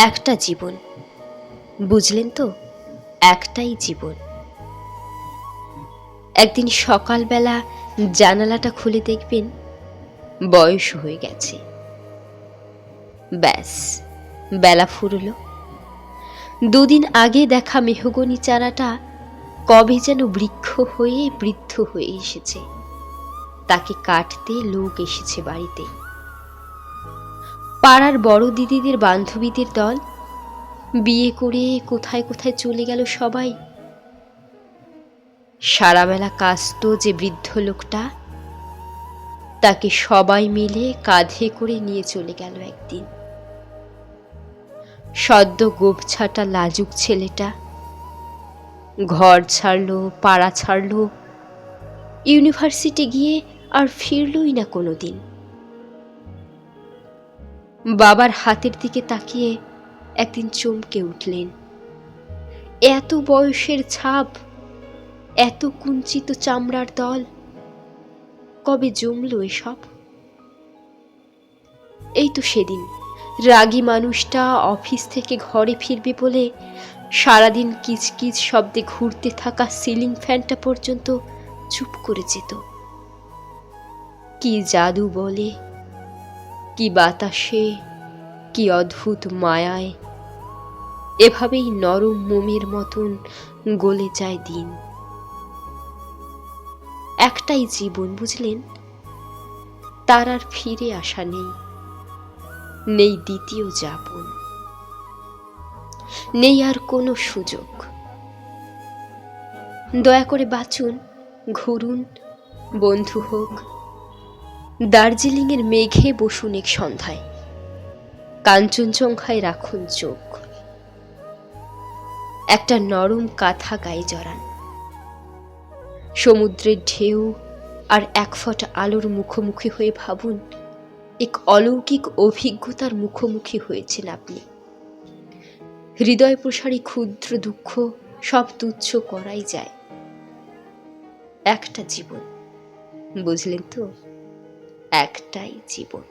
একটা জীবন, বুঝলেন তো? একটাই জীবন। একদিন সকালবেলা জানালাটা খুলে দেখবেন বয়স হয়ে গেছে। ব্যাস, বেলা ফুরল। দুদিন আগে দেখা মেহগনি চারাটা কবে যেন বৃক্ষ হয়ে বৃদ্ধ হয়ে এসেছে। তাকে কাটতে লোক এসেছে বাড়িতে। পাড়ার বড় দিদিদের বান্ধবীদের দল বিয়ে করে কোথায় কোথায় চলে গেল সবাই। সারাবেলা কাস্ত যে বৃদ্ধ লোকটা, তাকে সবাই মিলে কাঁধে করে নিয়ে চলে গেল একদিন। সদ্য গোপছাটা লাজুক ছেলেটা ঘর ছাড়লো, পাড়া ছাড়লো, ইউনিভার্সিটি গিয়ে আর ফিরলই না কোনোদিন। বাবার হাতের দিকে তাকিয়ে একদিন চমকে উঠলেন। এত বয়সের ছাপ, এত কুঞ্চিত চামড়ার দল, কবে জমল এসব? এই তো সেদিন রাগী মানুষটা অফিস থেকে ঘরে ফিরবে বলে সারাদিন কিচকিচ শব্দে ঘুরতে থাকা সিলিং ফ্যানটা পর্যন্ত চুপ করে যেত। কি জাদু বলে, কি বাতাসে, কি অদ্ভুত মায়ায় এভাবেই নরম মোমের মতন গলে যায় দিন। একটাই জীবন, বুঝলেন? তার আর ফিরে আসা নেই, নেই দ্বিতীয় যাপন, নেই আর কোনো সুযোগ। দয়া করে বাঁচুন, ঘুরুন, বন্ধু হোক। দার্জিলিংয়ের মেঘে বসুন এক সন্ধ্যায়, কাঞ্চনজঙ্ঘায় রাখুন চোখ। একটা নরম কাঁথা গায়ে জড়ান, সমুদ্রের ঢেউ আর এক ফোঁটা আলোর মুখোমুখি হয়ে ভাবুন এক অলৌকিক অভিজ্ঞতার মুখোমুখি হয়েছেন আপনি। হৃদয় প্রসারী ক্ষুদ্র দুঃখ সব তুচ্ছ করাই যায়। একটা জীবন, বুঝলেন তো? একটাই জীবন।